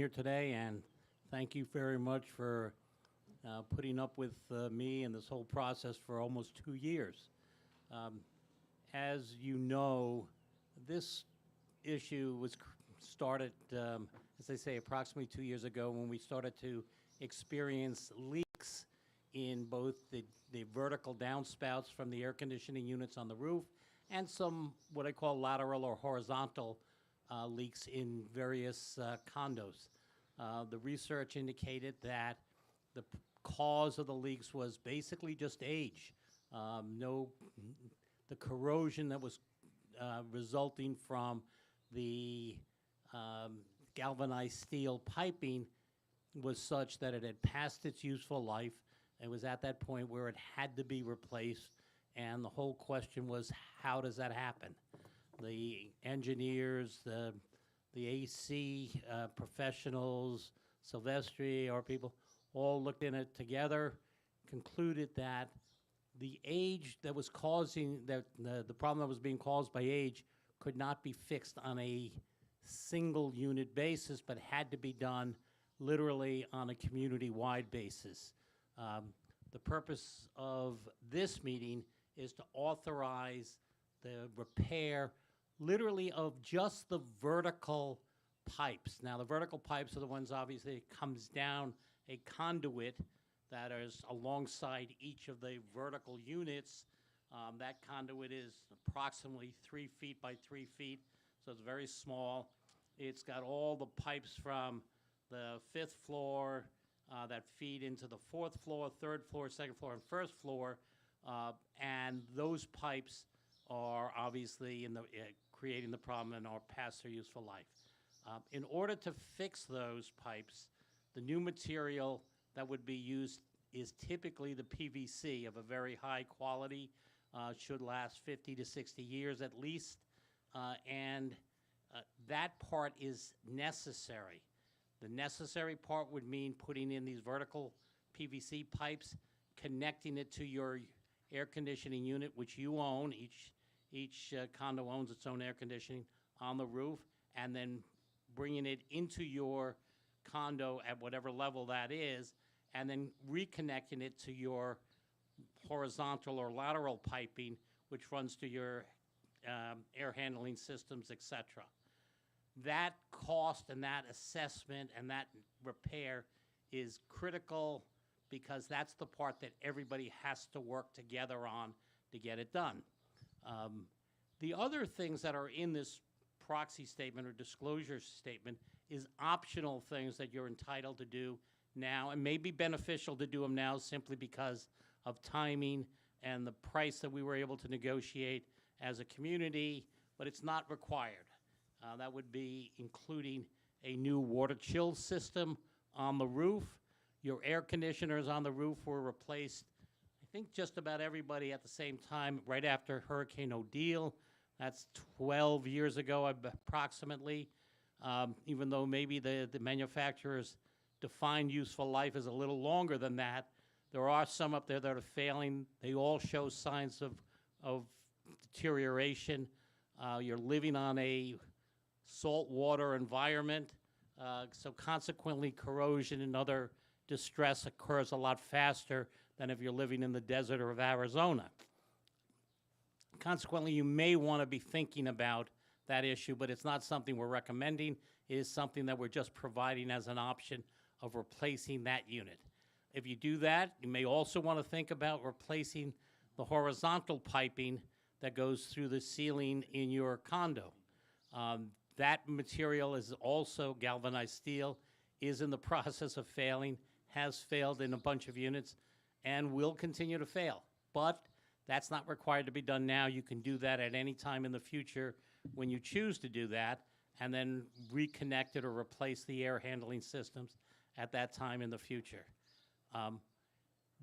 here today, and thank you very much for putting up with me and this whole process for almost 2 years. As you know, this issue was started, as I say, approximately 2 years ago when we started to experience leaks in both the vertical downspouts from the air conditioning units on the roof and some what I call lateral or horizontal leaks in various condos. The research indicated that the cause of the leaks was basically just age. The corrosion that was resulting from the galvanized steel piping was such that it had passed its useful life. It was at that point where it had to be replaced, and the whole question was, how does that happen? The engineers, the AC professionals, Silvestri, our people, all looked in it together, concluded that the age that was causing, the problem that was being caused by age could not be fixed on a single unit basis, but had to be done literally on a community-wide basis. The purpose of this meeting is to authorize the repair literally of just the vertical pipes. Now, the vertical pipes are the ones, obviously, it comes down a conduit that is alongside each of the vertical units. That conduit is approximately 3 feet by 3 feet, so it's very small. It's got all the pipes from the 5th floor that feed into the 4th floor, 3rd floor, 2nd floor, and 1st floor, and those pipes are obviously creating the problem and are past their useful life. In order to fix those pipes, the new material that would be used is typically the PVC of a very high quality, should last 50 to 60 years at least, and that part is necessary. The necessary part would mean putting in these vertical PVC pipes, connecting it to your air conditioning unit, which you own. Each condo owns its own air conditioning on the roof, and then bringing it into your condo at whatever level that is, and then reconnecting it to your horizontal or lateral piping, which runs to your air handling systems, etc. That cost and that assessment and that repair is critical because that's the part that everybody has to work together on to get it done. The other things that are in this proxy statement or disclosure statement is optional things that you're entitled to do now, and may be beneficial to do them now simply because of timing and the price that we were able to negotiate as a community, but it's not required. That would be including a new water chill system on the roof. Your air conditioners on the roof were replaced, I think just about everybody at the same time, right after Hurricane Odile. That's 12 years ago approximately, even though maybe the manufacturers define useful life as a little longer than that. There are some up there that are failing. They all show signs of deterioration. You're living on a saltwater environment, so consequently corrosion and other distress occurs a lot faster than if you're living in the desert of Arizona. Consequently, you may want to be thinking about that issue, but it's not something we're recommending. It is something that we're just providing as an option of replacing that unit. If you do that, you may also want to think about replacing the horizontal piping that goes through the ceiling in your condo. That material is also galvanized steel, is in the process of failing, has failed in a bunch of units, and will continue to fail. But that's not required to be done now. You can do that at any time in the future when you choose to do that, and then reconnect it or replace the air handling systems at that time in the future.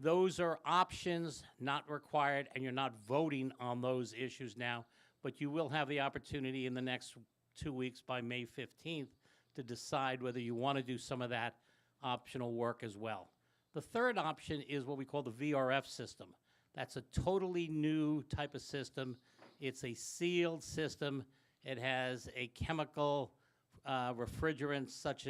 Those are options, not required, and you're not voting on those issues now, but you will have the opportunity in the next 2 weeks by May 15th to decide whether you want to do some of that optional work as well. The third option is what we call the VRF system. That's a totally new type of system. It's a sealed system. It has a chemical refrigerant such